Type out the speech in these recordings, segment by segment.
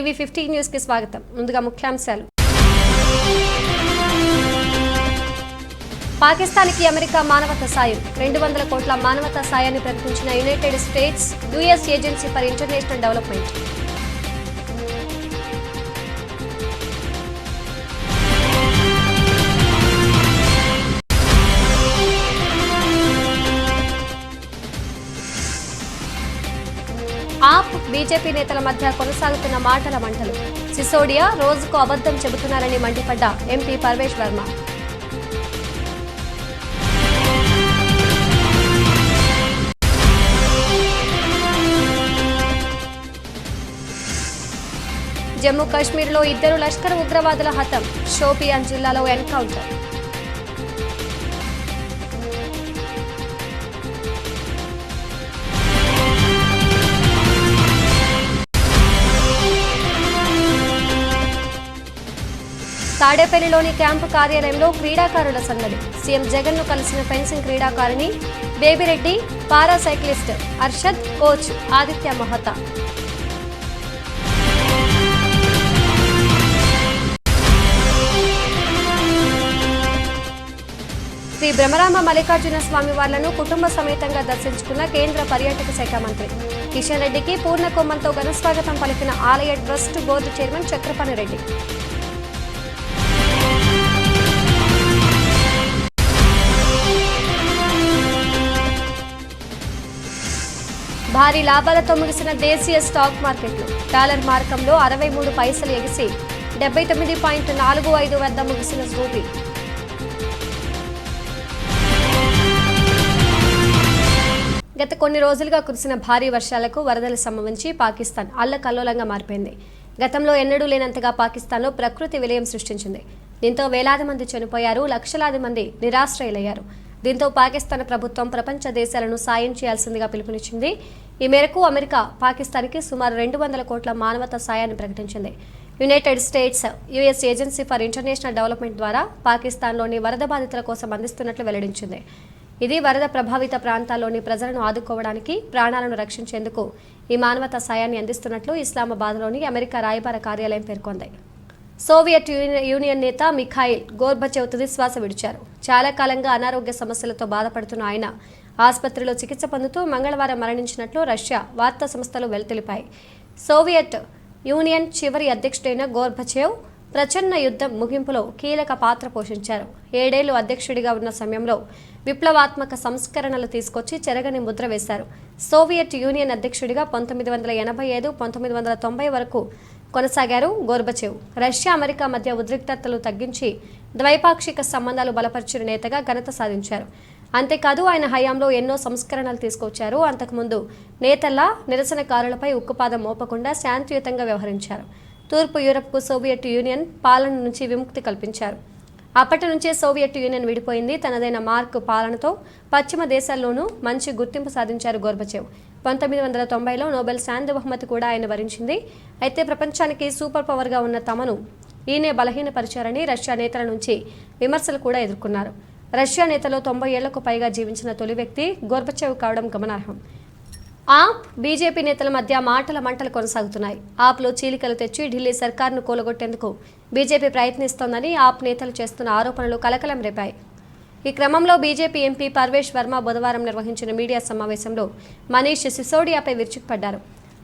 TV 15 news కి స్వాగతం. ముందుగా ముఖ్యాంశాలు. పాకిస్తాన్కి అమెరికా మానవతా సాయం 200 కోట్ల మానవతా సాయాన్ని ప్రకటించిన United States US agency for international development. AAP BJP నేతల మధ్య కొనసాగుతున్న మాటల మంటలు. సిసోడియా రోజుకు అబద్ధం చెబుతున్నారని మండిపడ్డ ఎంపీ పర్వేష్ వర్మ. జమ్మూ కాశ్మీర్లో 2 లష్కర్ ఉగ్రవాదుల హతం. షోపియాన్ జిల్లాలో ఎన్కౌంటర్. తాడేపల్లిలోని క్యాంపు కార్యాలయంలో క్రీడాకారుల సందడి. సీఎం జగన్ ను కలిసిన ఫెన్సింగ్ క్రీడాకారిణి బేబిరెడ్డి, పారా సైక్లిస్ట్ అర్షద్, కోచ్ ఆదిత్య మహతా. శ్రీ బ్రహ్మరామ మల్లికార్జున స్వామి వార్లను కుటుంబ సమేతంగా దర్శించుకున్న కేంద్ర పర్యాటక శాఖ మంత్రి కిషన్ రెడ్డికి పూర్ణ కొమ్మంతో ఘనస్వాగతం పలికిన ఆలయ trust board chairman Chakrapani Reddy. భారీ లాభాలతో ముగిసిన దేశీయ స్టాక్ మార్కెట్లు. డాలర్ మార్కంలో 63 పైసలు ఎగిసి 79.45 వద్ద ముగిసిన రూపీ. గత కొన్ని రోజులుగా కురిసిన భారీ వర్షాలకు వరదలు సంభవించి పాకిస్తాన్ అల్లకల్లోలంగా మారిపోయింది. గతంలో ఎన్నడూ లేనంతగా పాకిస్తాన్లో ప్రకృతి విలయం సృష్టించింది. దీంతో వేలాది మంది చనిపోయారు, లక్షలాది మంది నిరాశ్రయులయ్యారు. దీంతో పాకిస్తాన్ ప్రభుత్వం ప్రపంచ దేశాలను సాయం చేయాల్సిందిగా పిలుపునిచ్చింది. ఈ మేరకు అమెరికా పాకిస్తాన్కి సుమారు 200 కోట్ల మానవతా సాయాన్ని ప్రకటించింది. United States US agency for international development ద్వారా పాకిస్తాన్లోని వరద బాధితుల కోసం అందిస్తున్నట్లు వెల్లడించింది. ఇది వరద ప్రభావిత ప్రాంతాల్లోని ప్రజలను ఆదుకోవడానికి, ప్రాణాలను రక్షించేందుకు ఈ మానవతా సాయాన్ని అందిస్తున్నట్లు ఇస్లామాబాద్లోని అమెరికా రాయబార కార్యాలయం పేర్కొంది. సోవియట్ యూనియన్ నేత మిఖాయిల్ గోర్బచేవ్ తుదిశ్వాస విడిచారు. చాలా కాలంగా అనారోగ్య సమస్యలతో బాధపడుతున్న ఆయన ఆసుపత్రిలో చికిత్స పొందుతూ మంగళవారం మరణించినట్లు రష్యా వార్తా సంస్థలు తెలిపాయి. సోవియట్ యూనియన్ చివరి అధ్యక్షుడైన గోర్బచేవ్ ప్రచన్న యుద్ధం ముగింపులో కీలక పాత్ర పోషించారు. 7 ఏళ్లు అధ్యక్షుడిగా ఉన్న సమయంలో విప్లవాత్మక సంస్కరణలు తీసుకొచ్చి చెరగని ముద్ర వేశారు. సోవియట్ యూనియన్ అధ్యక్షుడిగా 1985-1990 వరకు కొనసాగారు గోర్బచేవ్. రష్యా అమెరికా మధ్య ఉద్రిక్తతలు తగ్గించి ద్వైపాక్షిక సంబంధాలు బలపరిచిన నేతగా ఘనత సాధించారు. అంతేకాదు ఆయన హయాంలో ఎన్నో సంస్కరణలు తీసుకొచ్చారు. అంతకుముందు నేతల్లా నిరసనకారులపై ఉక్కుపాదం మోపకుండా శాంతియుతంగా వ్యవహరించారు. తూర్పు యూరప్కు సోవియట్ యూనియన్ పాలన నుంచి విముక్తి కల్పించారు. అప్పటి నుంచే సోవియట్ యూనియన్ విడిపోయింది. తనదైన మార్క్ పాలనతో పశ్చిమ దేశాల్లోనూ మంచి గుర్తింపు సాధించారు గోర్బచేవ్. 1990లో నోబెల్ శాంతి బహుమతి కూడా ఆయన వరించింది. అయితే ప్రపంచానికి సూపర్ పవర్గా ఉన్న తమను ఈయనే బలహీనపరిచారని రష్యా నేతల నుంచి విమర్శలు కూడా ఎదుర్కొన్నారు. రష్యా నేతలో 90 ఏళ్లకు పైగా జీవించిన తొలి వ్యక్తి గోర్బచేవ్ కావడం గమనార్హం. ఆప్ బీజేపీ నేతల మధ్య మాటల మంటలు కొనసాగుతున్నాయి. ఆప్లో చీలికలు తెచ్చి ఢిల్లీ సర్కార్ను కూలగొట్టేందుకు బీజేపీ ప్రయత్నిస్తోందని ఆప్ నేతలు చేస్తున్న ఆరోపణలు కలకలం రేపాయి. ఈ క్రమంలో బీజేపీ ఎంపీ పర్వేష్ వర్మ బుధవారం నిర్వహించిన మీడియా సమావేశంలో మనీష్ సిసోడియాపై విరుచుకుపడ్డారు.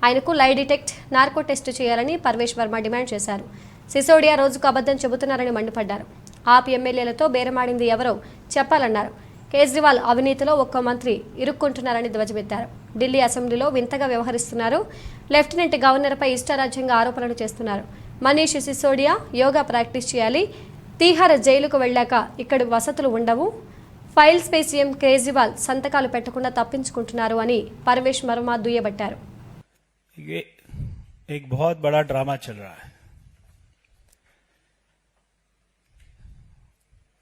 ఆయనకు లై డిటెక్ట్ నార్కో టెస్టు చేయాలని పర్వేష్ వర్మ డిమాండ్ చేశారు. సిసోడియా రోజుకు అబద్ధం చెబుతున్నారని మండిపడ్డారు. ఆప్ ఎమ్మెల్యేలతో బేరమాడింది ఎవరో చెప్పాలన్నారు. కేజ్రీవాల్ అవినీతిలో ఒక్క మంత్రి ఇరుక్కుంటున్నారని ధ్వజమెత్తారు. ఢిల్లీ అసెంబ్లీలో వింతగా వ్యవహరిస్తున్నారు. లెఫ్టినెంట్ గవర్నర్పై ఇష్టారాజ్యంగా ఆరోపణలు చేస్తున్నారు. మనీష్ సిసోడియా యోగా ప్రాక్టీస్ చేయాలి. తీహార్ జైలుకు వెళ్ళాక ఇక్కడ వసతులు ఉండవు. ఫైల్స్ పై సీఎం కేజ్రీవాల్ సంతకాలు పెట్టకుండా తప్పించుకుంటున్నారు అని పర్వేష్ వర్మ దుయ్యబట్టారు. एक बहुत बड़ा ड्रामा चल रहा है.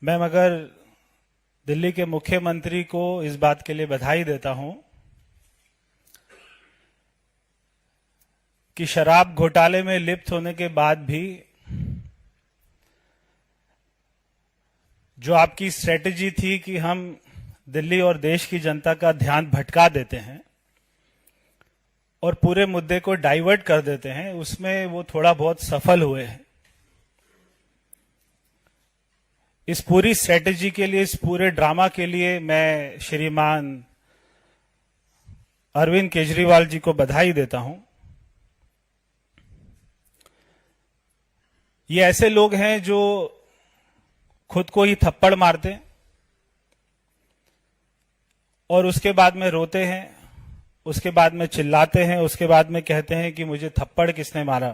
मैं मगर दिल्ली के मुख्यमंत्री को इस बात के लिए बधाई देता हूं कि शराब घोटाले में लिप्त होने के बाद भी जो आपकी स्ट्रेटेजी थी कि हम दिल्ली और देश की जनता का ध्यान भटका देते हैं और पूरे मुद्दे को डाइवर्ट कर देते हैं, उसमें वो थोड़ा बहुत सफल हुए हैं। इस पूरी स्ट्रेटेजी के लिए, इस पूरे ड्रामा के लिए मैं श्रीमान अरविंद केजरीवाल जी को बधाई देता हूं। ये ऐसे लोग हैं जो खुद को ही थप्पड़ मारते हैं और उसके बाद में रोते हैं, उसके बाद में चिल्लाते हैं, उसके बाद में कहते हैं कि मुझे थप्पड़ किसने मारा।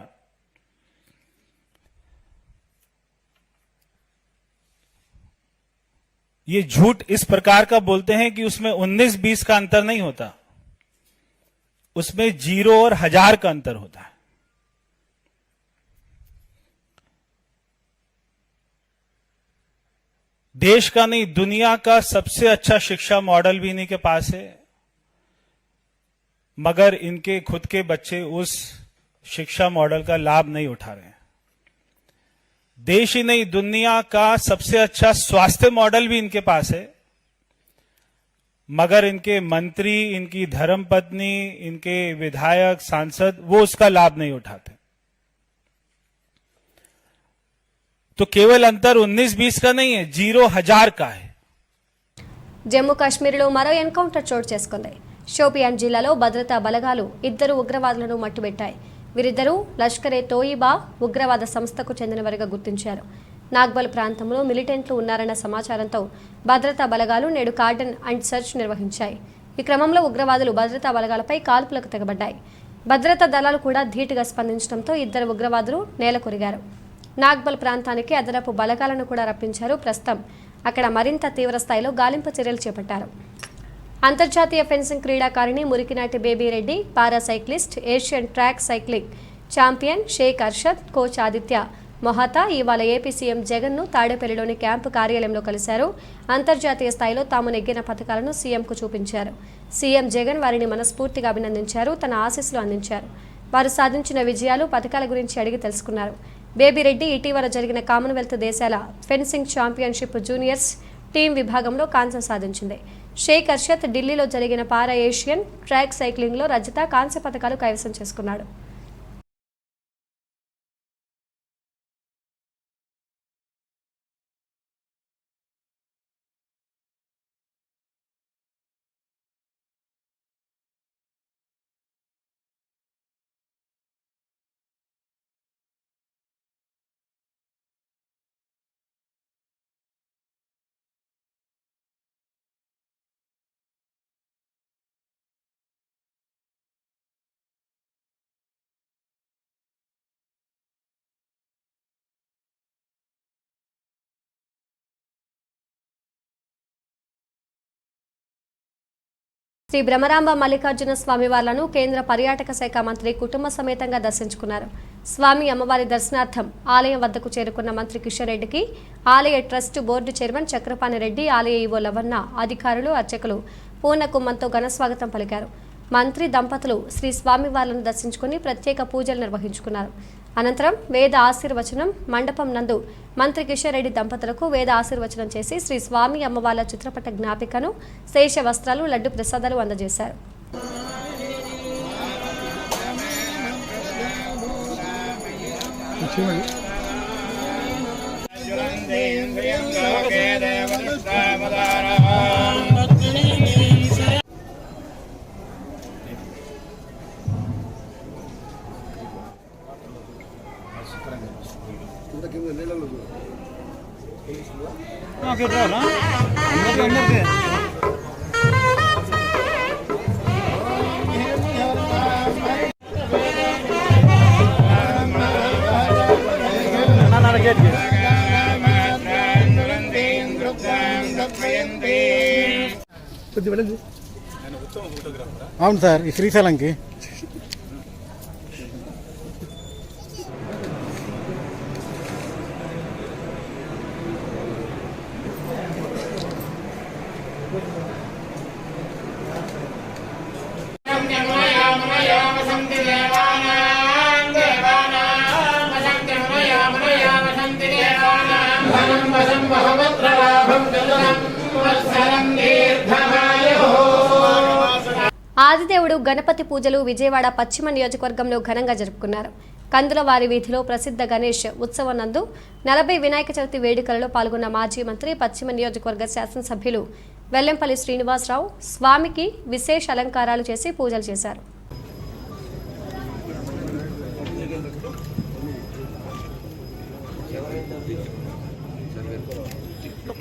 ये झूठ इस प्रकार का बोलते हैं कि उसमें 19-20 का अंतर नहीं होता, उसमें 0 और 1000 का अंतर होता है। देश का नहीं, दुनिया का सबसे अच्छा शिक्षा मॉडल भी इन्हीं के पास है, मगर इनके खुद के बच्चे उस शिक्षा मॉडल का लाभ नहीं उठा रहे हैं। देश ही नहीं, दुनिया का सबसे अच्छा स्वास्थ्य मॉडल भी इनके पास है, मगर इनके मंत्री, इनकी धर्मपत्नी, इनके विधायक, सांसद वो उसका लाभ नहीं उठाते। तो केवल अंतर 19-20 का नहीं है, 0-1000 का है। జమ్మూ కాశ్మీర్లో మరో ఎన్కౌంటర్ చోటు చేసుకుంది. షోపియాన్ జిల్లాలో భద్రతా బలగాలు 2 ఉగ్రవాదులను మట్టుబెట్టాయి. వీరిద్దరూ లష్కరే తోయిబా ఉగ్రవాద సంస్థకు చెందినవారిగా గుర్తించారు. నాగ్బల్ ప్రాంతంలో మిలిటెంట్లు ఉన్నారన్న సమాచారంతో భద్రతా బలగాలు నేడు కార్డన్ అండ్ సెర్చ్ నిర్వహించాయి. ఈ క్రమంలో ఉగ్రవాదులు భద్రతా బలగాలపై కాల్పులకు తెగబడ్డాయి. భద్రతా దళాలు కూడా ధీటుగా స్పందించడంతో 2 ఉగ్రవాదులు నేలకొరిగారు. నాగ్బల్ ప్రాంతానికి అదనపు బలగాలను కూడా రప్పించారు. ప్రస్తుతం అక్కడ మరింత తీవ్ర స్థాయిలో గాలింపు చర్యలు చేపట్టారు. అంతర్జాతీయ ఫెన్సింగ్ క్రీడాకారిణి Murikinati Baby Reddy, para cyclist, Asian track cycling champion Shaik Arshad, coach Aditya Mohata ఇవాళ ఏపీ సీఎం జగన్ను తాడేపల్లిలోని క్యాంపు కార్యాలయంలో కలిశారు. అంతర్జాతీయ స్థాయిలో తాము నెగ్గిన పథకాలను సీఎంకు చూపించారు. సీఎం జగన్ వారిని మనస్ఫూర్తిగా అభినందించారు. తన ఆశీస్సులు అందించారు. వారు సాధించిన విజయాలు, పథకాల గురించి అడిగి తెలుసుకున్నారు. బేబీ రెడ్డి ఇటీవల జరిగిన కామన్వెల్త్ దేశాల ఫెన్సింగ్ ఛాంపియన్షిప్ జూనియర్స్ టీం విభాగంలో కాంస్యం సాధించింది. షేక్ అర్షద్ ఢిల్లీలో జరిగిన పారా ఏషియన్ ట్రాక్ సైక్లింగ్లో రజత, కాంస్య పథకాలు కైవసం చేసుకున్నాడు. శ్రీ బ్రహ్మరాంబ మల్లికార్జున స్వామివార్లను కేంద్ర పర్యాటక శాఖ మంత్రి కుటుంబ సమేతంగా దర్శించుకున్నారు. స్వామి అమ్మవారి దర్శనార్థం ఆలయం వద్దకు చేరుకున్న మంత్రి కిషన్ రెడ్డికి ఆలయ trust board chairman Chakrapani Reddy, ఆలయ ఈవో లవన్న, అధికారులు, అర్చకులు పూర్ణ కుంభంతో ఘనస్వాగతం పలికారు. మంత్రి దంపతులు శ్రీ స్వామివార్లను దర్శించుకుని ప్రత్యేక పూజలు నిర్వహించుకున్నారు. అనంతరం వేద ఆశీర్వచనం మండపం నందు మంత్రి కిషన్ రెడ్డి దంపతులకు వేద ఆశీర్వచనం చేసి శ్రీ స్వామి అమ్మవార్ల చిత్రపట జ్ఞాపికను, శేష వస్త్రాలు, లడ్డు ప్రసాదాలు అందజేశారు. అవును సార్, ఈ శ్రీశైలంకి ఆదిదేవుడు గణపతి పూజలు విజయవాడ పశ్చిమ నియోజకవర్గంలో ఘనంగా జరుపుకున్నారు. కందులవారి వీధిలో ప్రసిద్ధ గణేష్ ఉత్సవం నందు 40 వినాయక చవితి వేడుకలలో పాల్గొన్న మాజీ మంత్రి పశ్చిమ నియోజకవర్గ శాసనసభ్యులు వెల్లంపల్లి శ్రీనివాసరావు స్వామికి విశేష అలంకారాలు చేసి పూజలు చేశారు.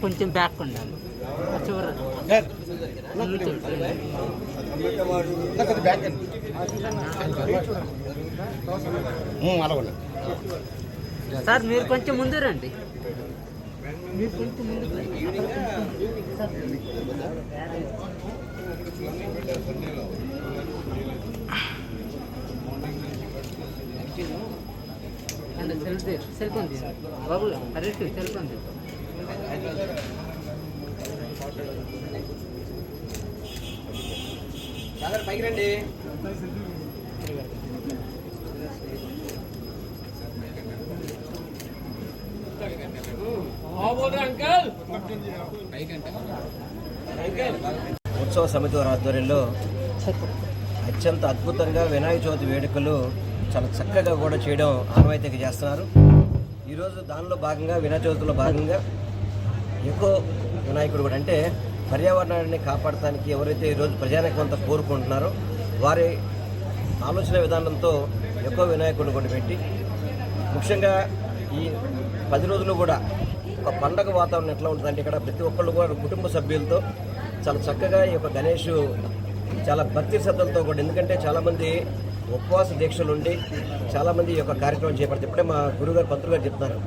కొంచెం బ్యాక్ ఉండాలి. సార్ మీరు కొంచెం ముందు రండి. మీరు కొంచెం ముందు సెల్ ఫోన్ బాబు కరెక్ట్ సెల్ ఫోన్ పైకి రండి. ఉత్సవ సమితి వారి ఆధ్వర్యంలో అత్యంత అద్భుతంగా వినాయక చవితి వేడుకలు చాలా చక్కగా కూడా చేయడం ఆనవాయితీగా చేస్తున్నారు. ఈరోజు దానిలో భాగంగా వినాయక చవితిలో భాగంగా ఎకో వినాయకుడు కూడా అంటే పర్యావరణాన్ని కాపాడటానికి ఎవరైతే ఈరోజు ప్రజానికి అంతా కోరుకుంటున్నారో వారి ఆలోచన విధానంతో ఎకో వినాయకుడిని కూడా పెట్టి ముఖ్యంగా ఈ 10 రోజులు కూడా ఒక పండగ వాతావరణం ఎట్లా ఉంటుందంటే ఇక్కడ ప్రతి ఒక్కళ్ళు కూడా కుటుంబ సభ్యులతో చాలా చక్కగా ఈ యొక్క గణేష్ చాలా భక్తి శ్రద్ధలతో కూడా, ఎందుకంటే చాలామంది ఉపవాస దీక్షలు ఉండి చాలామంది ఈ యొక్క కార్యక్రమం చేపడతారు. ఇప్పుడే మా గురుగారు పంతులు గారు చెప్తున్నారు,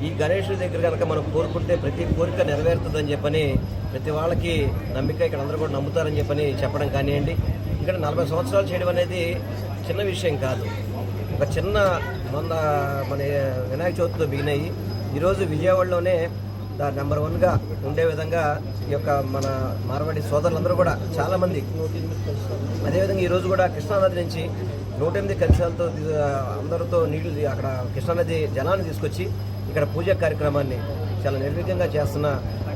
ఈ గణేష్ దగ్గర కనుక మనం కోరుకుంటే ప్రతి కోరిక నెరవేరుతుందని చెప్పని ప్రతి వాళ్ళకి నమ్మిక ఇక్కడ అందరూ కూడా నమ్ముతారని చెప్పని చెప్పడం కానివ్వండి. ఇక్కడ 40 సంవత్సరాలు చేయడం అనేది చిన్న విషయం కాదు. ఒక చిన్న మన వినాయక చవితితో బిగినాయి. ఈరోజు విజయవాడలోనే నెంబర్ 1గా ఉండే విధంగా ఈ యొక్క మన మార్వాడి సోదరులందరూ కూడా చాలామంది, అదేవిధంగా ఈరోజు కూడా కృష్ణానది నుంచి 108 కలశాలతో అందరితో నీళ్లు అక్కడ కృష్ణానది జలాన్ని తీసుకొచ్చి ఇక్కడ పూజా కార్యక్రమాన్ని చాలా నిర్విఘ్నంగా చేస్తున్న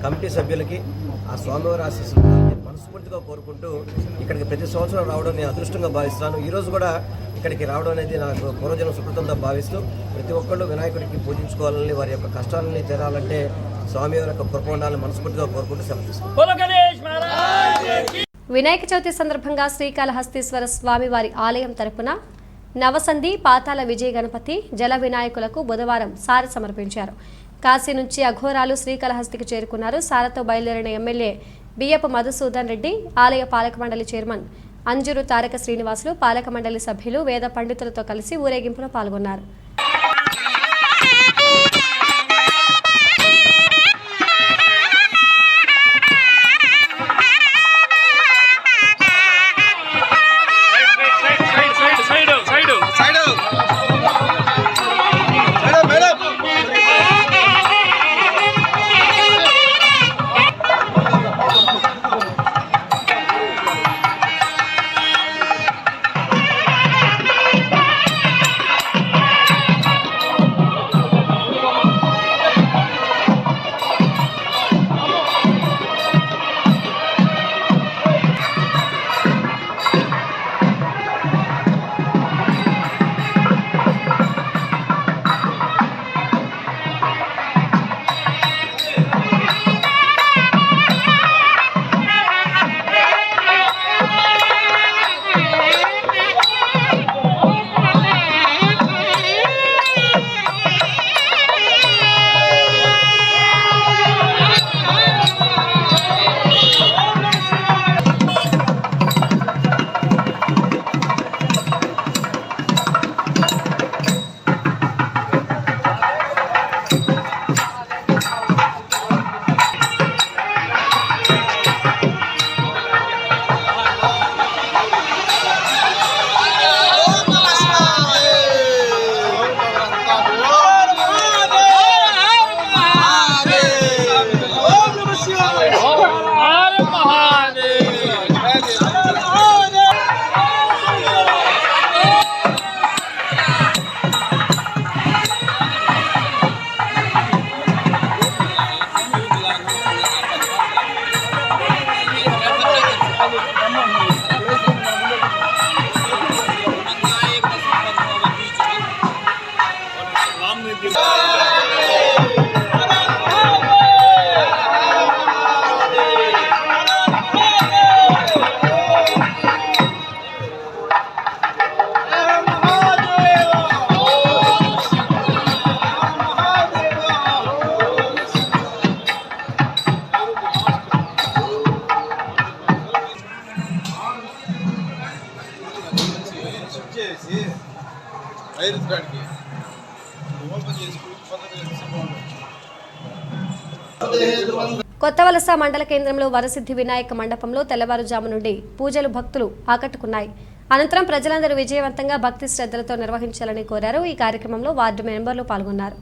కమిటీ సభ్యులకి ఆ స్వామివారి ఆశీస్సులు మనస్ఫూర్తిగా కోరుకుంటూ ఇక్కడికి ప్రతి సంవత్సరం రావడం నేను అదృష్టంగా భావిస్తున్నాను. ఈరోజు కూడా ఇక్కడికి రావడం అనేది నాకు పూర్వజన్మ సుకృతంగా భావిస్తూ ప్రతి ఒక్కళ్ళు వినాయకుడికి పూజించుకోవాలని, వారి యొక్క కష్టాలని తీరాలంటే స్వామివారి యొక్క కృప ఉండాలని మనస్ఫూర్తిగా కోరుకుంటూ సెలవు. వినాయక చవితి సందర్భంగా శ్రీకాళహస్తీశ్వర స్వామివారి ఆలయం తరపున నవసంధి పాతాల విజయ గణపతి జల వినాయకులకు బుధవారం సారె సమర్పించారు. కాశీ నుంచి అఘోరాలు శ్రీకాళహస్తికి చేరుకున్నారు. సారతో బయలుదేరిన ఎమ్మెల్యే బియ్యపు మధుసూదన్ రెడ్డి, ఆలయ పాలక మండలి చైర్మన్ అంజూరు తారక శ్రీనివాసులు, పాలక మండలి సభ్యులు, వేద పండితులతో కలిసి ఊరేగింపులో పాల్గొన్నారు. కొత్త వలస మండల కేంద్రంలో వరసిద్ధి వినాయక మండపంలో తెల్లవారుజాము నుండి పూజలు భక్తులు ఆకట్టుకున్నాయి. అనంతరం ప్రజలందరూ విజయవంతంగా భక్తి శ్రద్ధలతో నిర్వహించాలని కోరారు. ఈ కార్యక్రమంలో వార్డు మెంబర్లు పాల్గొన్నారు.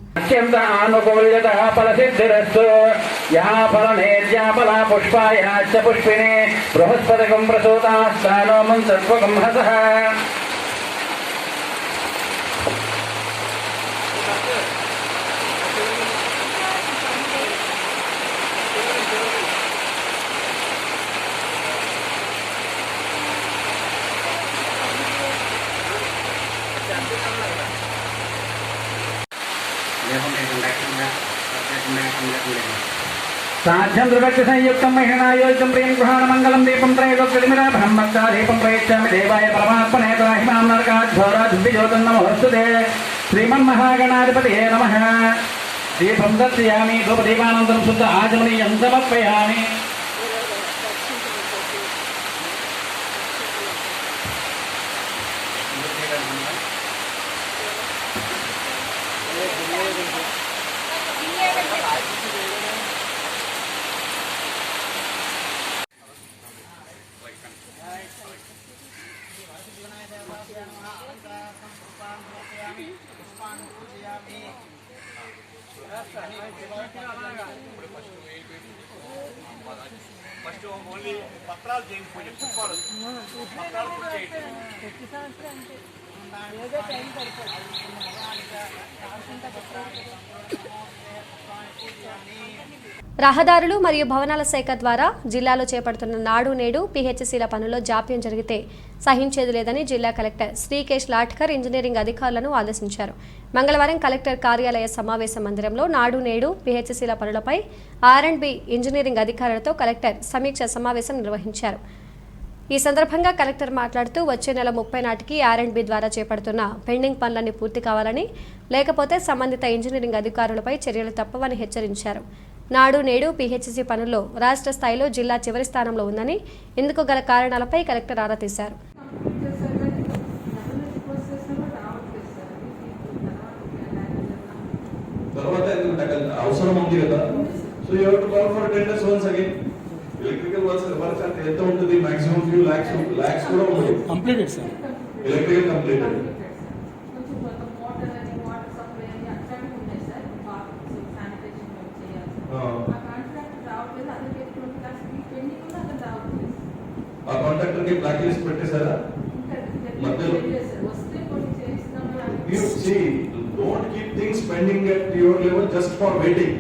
साध्यं द्रव्यस्य संयुक्तं महिनायोजं प्रियं गृहाण मंगलम दीपं त्रयोदशमिरा ब्रह्मच्चा दीपं प्रयच्छामि देवाय परमात्मने त्राहिमां नरकाध्वराद्विजोतं नमोऽस्तुते श्रीमन्महागणाधिपतये नमः। दीपं दर्शयामि धूपदीपानन्तरं शुद्ध आचमनीयं समर्पयामि। రహదారులు మరియు భవనాల శాఖ ద్వారా జిల్లాలో చేపడుతున్న నాడు నేడు పిహెచ్సిల పనుల్లో జాప్యం జరిగితే సహించేది లేదని జిల్లా కలెక్టర్ శ్రీకేష్ లాట్కర్ ఇంజనీరింగ్ అధికారులను ఆదేశించారు. మంగళవారం కలెక్టర్ కార్యాలయ సమావేశ మందిరంలో నాడు నేడు పిహెచ్సిల పనులపై R&B ఇంజనీరింగ్ అధికారులతో కలెక్టర్ సమీక్ష సమావేశం నిర్వహించారు. ఈ సందర్భంగా కలెక్టర్ మాట్లాడుతూ వచ్చే నెల 30 నాటికి R&B ద్వారా చేపడుతున్న పెండింగ్ పనులన్నీ పూర్తి కావాలని, లేకపోతే సంబంధిత ఇంజనీరింగ్ అధికారులపై చర్యలు తప్పవని హెచ్చరించారు. నాడు నేడు పిహెచ్సి పనుల్లో రాష్ట్ర స్థాయిలో జిల్లా చివరి స్థానంలో ఉందని, ఇందుకు గల కారణాలపై కలెక్టర్ ఆరా తీశారు. Electrical works అంటే ఎంత ఉంటుంది? maximum few lakhs కూడా ఉంటుంది. Completed sir. Electrical completed. ఆ కాంట్రాక్టర్ కి బ్లాక్ లిస్ట్ పెట్టేశారా? మధ్యలో you see, don't keep things pending at your level just for waiting.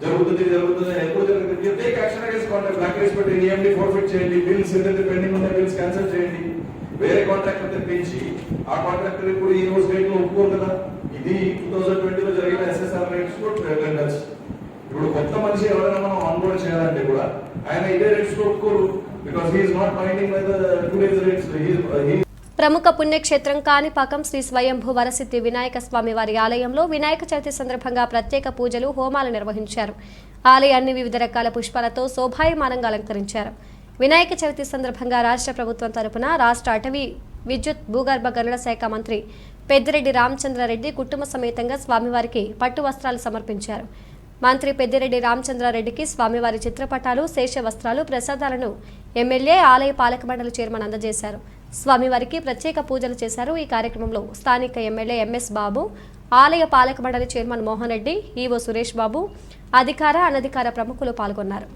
జరుగుతుంది ఎప్పుడు జరుగుతుంది, take action against contract, black list పెట్టి EMD ఫోర్ఫిట్ చేయండి, బిల్స్ ఏదైతే పెండింగ్ ఉన్న బిల్స్ క్యాన్సిల్ చేయండి, వేరే కాంట్రాక్టర్ తెప్పించి ఆ కాంట్రాక్టర్ ఇప్పుడు ఈ రోజు రేట్ లో ఒప్పుకోరు కదా. ఇది 2020 లో జరిగిన SSR రేట్స్ టెండర్స్. ఇప్పుడు కొత్త మనిషి ఎవరైనా మనం ఆన్బోర్డ్ చేయాలంటే కూడా ఆయన ఇదే రేట్స్ ఒప్పుకోరు, because he is not minding by the today's rates. ప్రముఖ పుణ్యక్షేత్రం కాణిపాకం శ్రీ స్వయంభూ వరసిద్ధి వినాయక స్వామి వారి ఆలయంలో వినాయక చవితి సందర్భంగా ప్రత్యేక పూజలు, హోమాలు నిర్వహించారు. ఆలయాన్ని వివిధ రకాల పుష్పాలతో శోభాయమానంగా అలంకరించారు. వినాయక చవితి సందర్భంగా రాష్ట్ర ప్రభుత్వం తరపున రాష్ట్ర అటవీ, విద్యుత్, భూగర్భ గనుల శాఖ మంత్రి పెద్దిరెడ్డి రామచంద్రారెడ్డి కుటుంబ సమేతంగా స్వామివారికి పట్టు వస్త్రాలు సమర్పించారు. మంత్రి పెద్దిరెడ్డి రామచంద్రారెడ్డికి స్వామివారి చిత్రపటాలు, శేష వస్త్రాలు, ప్రసాదాలను ఎమ్మెల్యే, ఆలయ పాలక మండలి చైర్మన్ అందజేశారు. స్వామివారికి ప్రత్యేక పూజలు చేశారు. ఈ కార్యక్రమంలో స్థానిక ఎమ్మెల్యే MS బాబు, ఆలయ పాలక మండలి చైర్మన్ మోహన్ రెడ్డి, ఈవో సురేష్ బాబు, అధికార, అనధికార ప్రముఖులు పాల్గొన్నారు.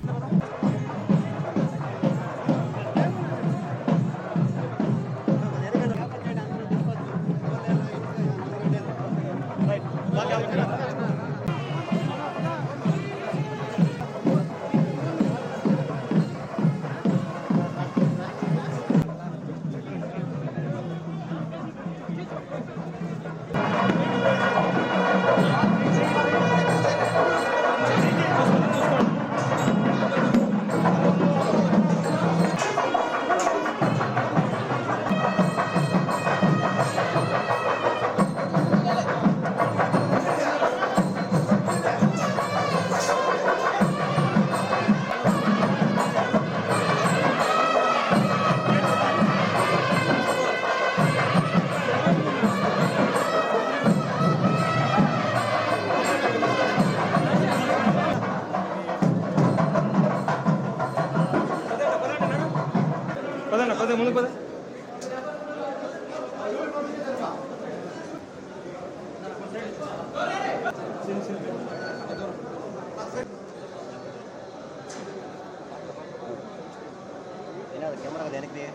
कैमरा देने के लिए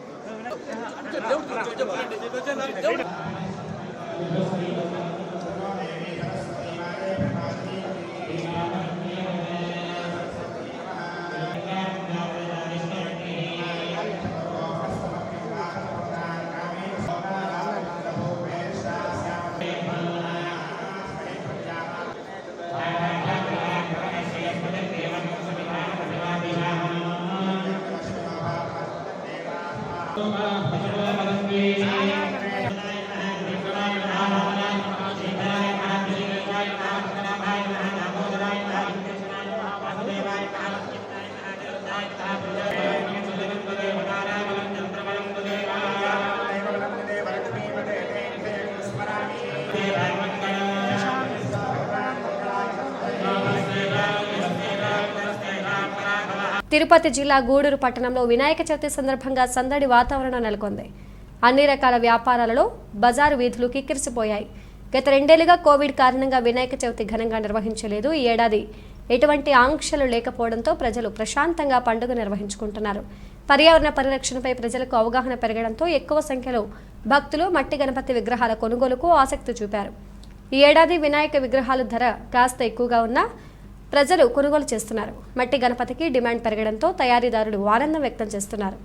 తిరుపతి జిల్లా గూడూరు పట్టణంలో వినాయక చవితి సందర్భంగా సందడి వాతావరణం నెలకొంది. అన్ని రకాల వ్యాపారాలలో బజారు వీధులు కిక్కిరిసిపోయాయి. గత 2 ఏళ్లుగా కోవిడ్ కారణంగా వినాయక చవితి ఘనంగా నిర్వహించలేదు. ఈ ఏడాది ఎటువంటి ఆంక్షలు లేకపోవడంతో ప్రజలు ప్రశాంతంగా పండుగ నిర్వహించుకుంటున్నారు. పర్యావరణ పరిరక్షణపై ప్రజలకు అవగాహన పెరగడంతో ఎక్కువ సంఖ్యలో భక్తులు మట్టి గణపతి విగ్రహాల కొనుగోలుకు ఆసక్తి చూపారు. ఈ ఏడాది వినాయక విగ్రహాల ధర కాస్త ఎక్కువగా ఉన్నా ప్రజలు కొనుగోలు చేస్తున్నారు. మట్టి గణపతికి డిమాండ్ పెరగడంతో తయారీదారులు ఆనందం వ్యక్తం చేస్తున్నారు.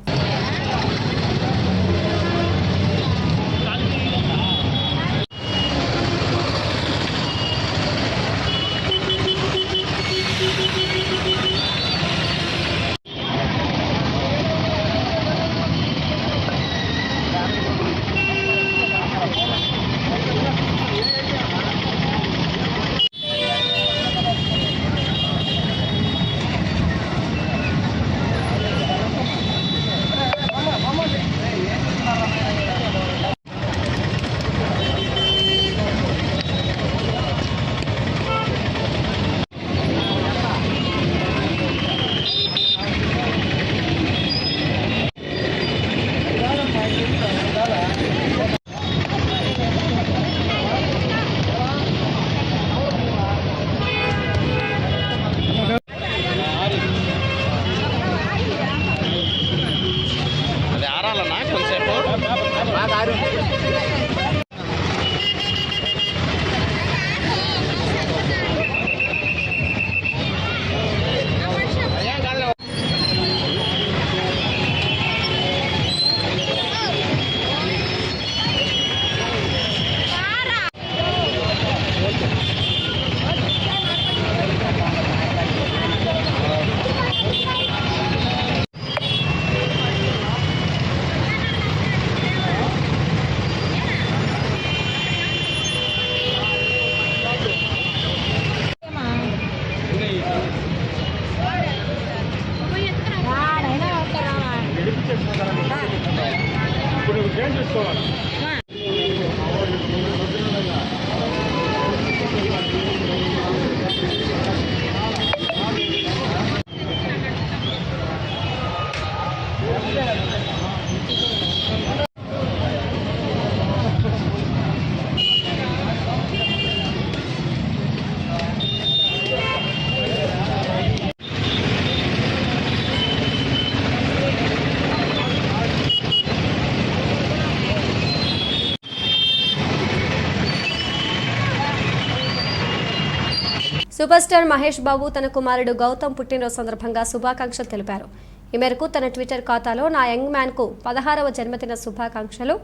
సూపర్ స్టార్ మహేష్ బాబు తన కుమారుడు గౌతమ్ పుట్టినరోజు సందర్భంగా శుభాకాంక్షలు తెలిపారు. ఈ మేరకు తన ట్విట్టర్ ఖాతాలో నా యంగ్ మ్యాన్కు 16వ జన్మదిన శుభాకాంక్షలు.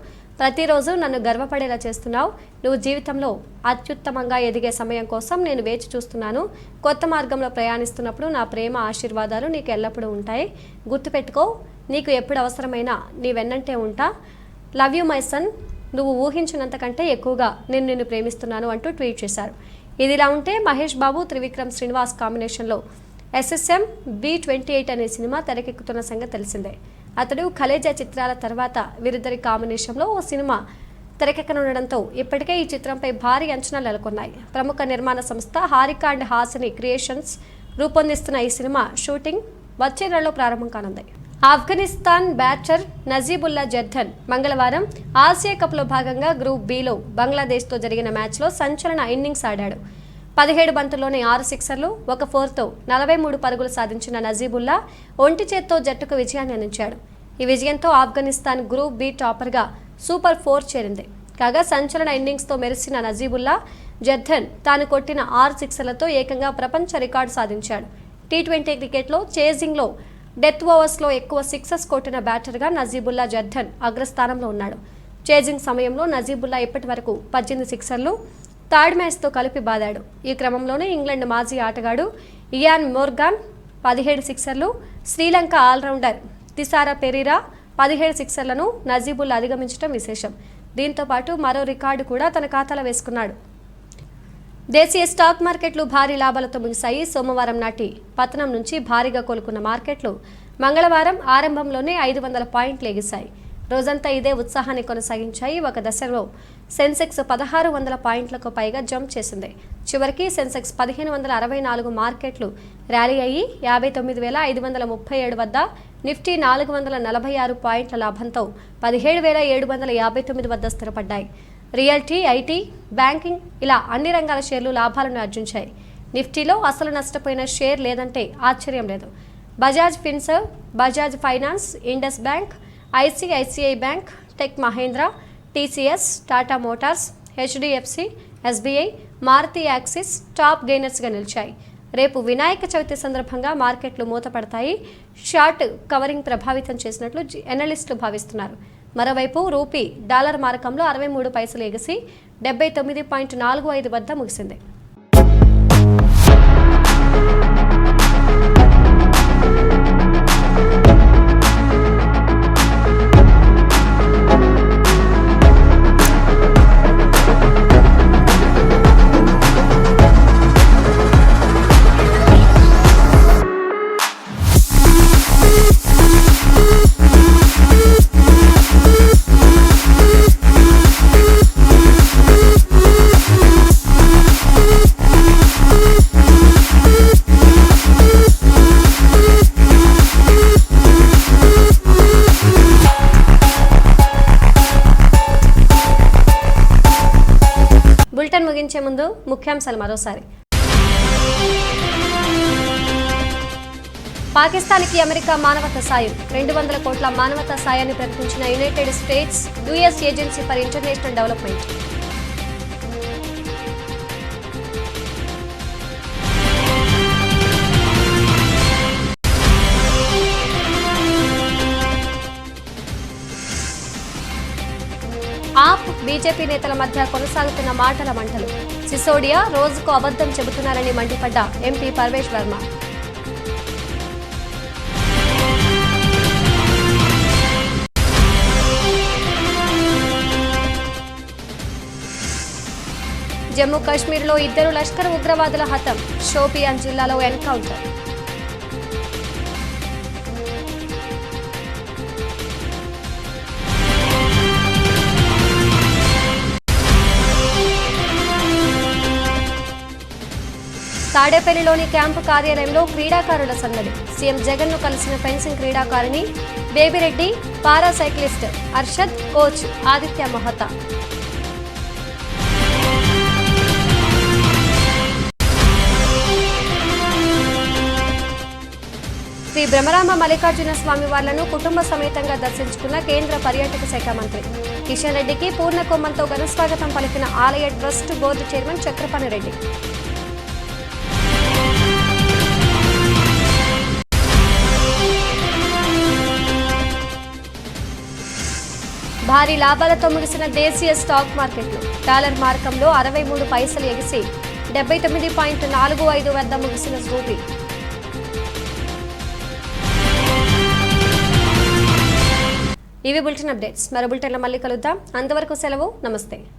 ప్రతిరోజు నన్ను గర్వపడేలా చేస్తున్నావు. నువ్వు జీవితంలో అత్యుత్తమంగా ఎదిగే సమయం కోసం నేను వేచి చూస్తున్నాను. కొత్త మార్గంలో ప్రయాణిస్తున్నప్పుడు నా ప్రేమ ఆశీర్వాదాలు నీకు ఎల్లప్పుడూ ఉంటాయి. గుర్తుపెట్టుకో, నీకు ఎప్పుడు అవసరమైనా నీ వెన్నంటే ఉంటా. Love you my son. నువ్వు ఊహించినంతకంటే ఎక్కువగా నేను నిన్ను ప్రేమిస్తున్నాను అంటూ ట్వీట్ చేశారు. ఇదిలా ఉంటే మహేష్ బాబు త్రివిక్రమ్ శ్రీనివాస్ కాంబినేషన్లో SSM B28 అనే సినిమా తెరకెక్కుతున్న సంగతి తెలిసిందే. అతడు ఖలేజా చిత్రాల తర్వాత వీరిద్దరి కాంబినేషన్లో ఓ సినిమా తెరకెక్కనుండడంతో ఇప్పటికే ఈ చిత్రంపై భారీ అంచనాలు నెలకొన్నాయి. ప్రముఖ నిర్మాణ సంస్థ హారిక అండ్ హాసిని క్రియేషన్స్ రూపొందిస్తున్న ఈ సినిమా షూటింగ్ వచ్చే నెలలో ప్రారంభం కానుంది. ఆఫ్ఘనిస్తాన్ బ్యాటర్ నజీబుల్లా జర్దన్ మంగళవారం ఆసియా కప్లో భాగంగా గ్రూప్ బిలో బంగ్లాదేశ్తో జరిగిన మ్యాచ్లో సంచలన ఇన్నింగ్స్ ఆడాడు. 17 బంతుల్లోనే 6 సిక్సర్లు 1 4తో 43 పరుగులు సాధించిన నజీబుల్లా ఒంటి చేత్తో జట్టుకు విజయాన్ని అందించాడు. ఈ విజయంతో ఆఫ్ఘనిస్తాన్ గ్రూప్ బి టాపర్గా సూపర్ 4 చేరింది. కాగా సంచలన ఇన్నింగ్స్తో మెరిసిన నజీబుల్లా జద్దన్ తాను కొట్టిన 6 సిక్సర్లతో ఏకంగా ప్రపంచ రికార్డు సాధించాడు. టీ20 క్రికెట్లో చేజింగ్లో డెత్ ఓవర్స్లో ఎక్కువ సిక్సర్స్ కొట్టిన బ్యాటర్గా నజీబుల్లా జద్దన్ అగ్రస్థానంలో ఉన్నాడు. చేజింగ్ సమయంలో నజీబుల్లా ఇప్పటి వరకు 18 సిక్సర్లు థర్డ్ మ్యాచ్తో కలిపి బాదాడు. ఈ క్రమంలోనే ఇంగ్లాండ్ మాజీ ఆటగాడు ఇయాన్ మోర్గాన్ 17 సిక్సర్లు, శ్రీలంక ఆల్రౌండర్ తిసారా పెరీరా 17 సిక్సర్లను నజీబుల్లా అధిగమించడం విశేషం. దీంతో పాటు మరో రికార్డు కూడా తన ఖాతాలో వేసుకున్నాడు. దేశీయ స్టాక్ మార్కెట్లు భారీ లాభాలతో ముగిశాయి. సోమవారం నాటి పతనం నుంచి భారీగా కోలుకున్న మార్కెట్లు మంగళవారం ఆరంభంలోనే 500 పాయింట్లు ఎగిశాయి. రోజంతా ఇదే ఉత్సాహాన్ని కొనసాగించాయి. ఒక దశలో సెన్సెక్స్ 1600 పాయింట్లకు పైగా జంప్ చేసింది. చివరికి సెన్సెక్స్ 1564 మార్కెట్లు ర్యాలీ అయ్యి 59,537 వద్ద, నిఫ్టీ 446 పాయింట్ల లాభంతో 17,759 వద్ద స్థిరపడ్డాయి. రియల్టీ, ఐటీ, బ్యాంకింగ్ ఇలా అన్ని రంగాల షేర్లు లాభాలను ఆర్జించాయి. నిఫ్టీలో అసలు నష్టపోయిన షేర్ లేదంటే ఆశ్చర్యం లేదు. Bajaj Finserv, Bajaj Finance, Indus Bank, ICICI Bank, Tech Mahindra, TCS, Tata Motors, HDFC, SBI, Maruti Axis top గెయినర్స్గా నిలిచాయి. రేపు వినాయక చవితి సందర్భంగా మార్కెట్లు మూతపడతాయి. షార్ట్ కవరింగ్ ప్రభావితం చేసినట్లు ఎనలిస్టులు భావిస్తున్నారు. మరోవైపు రూపీ డాలర్ మారకంలో 63 పైసలు ఎగిసి 79.45 వద్ద ముగిసింది. బులెటిన్ ముగించే ముందు ముఖ్యాంశాలు మరోసారి. పాకిస్తాన్కి అమెరికా మానవతా సాయం 200 కోట్ల మానవతా సాయాన్ని ప్రకటించిన United States US agency for international development. AAP BJP నేతల మధ్య కొనసాగుతున్న మాటల మంటలు. సిసోడియా రోజుకు అబద్ధం చెబుతున్నారని మండిపడ్డ ఎంపీ పర్వేష్ వర్మ. జమ్మూ కాశ్మీర్లో 2 లష్కర్ ఉగ్రవాదుల హతం. షోపియాన్ జిల్లాలో ఎన్కౌంటర్. తాడేపల్లిలోని క్యాంపు కార్యాలయంలో క్రీడాకారుల సందడి. సీఎం జగన్ను కలిసిన ఫెన్సింగ్ క్రీడాకారిణి బేబిరెడ్డి, పారా సైక్లిస్ట్ అర్షద్, కోచ్ ఆదిత్య మహతా. శ్రీ బ్రహ్మరామ మల్లికార్జున స్వామి వార్లను కుటుంబ సమేతంగా దర్శించుకున్న కేంద్ర పర్యాటక శాఖ మంత్రి కిషన్ రెడ్డికి పూర్ణ కుంభంతో ఘనస్వాగతం పలికిన ఆలయ trust board chairman Chakrapani Reddy. భారీ లాభాలతో ముగిసిన దేశీయ స్టాక్ మార్కెట్లు. డాలర్ మార్కంలో 63 పైసలు ఎగిసి 79.45 వద్ద ముగిసిన రూపీ. ఇవి బులెటిన్ అప్డేట్స్. మరో బులెటిన్లో మళ్ళీ కలుద్దాం. అంతవరకు సెలవు. నమస్తే.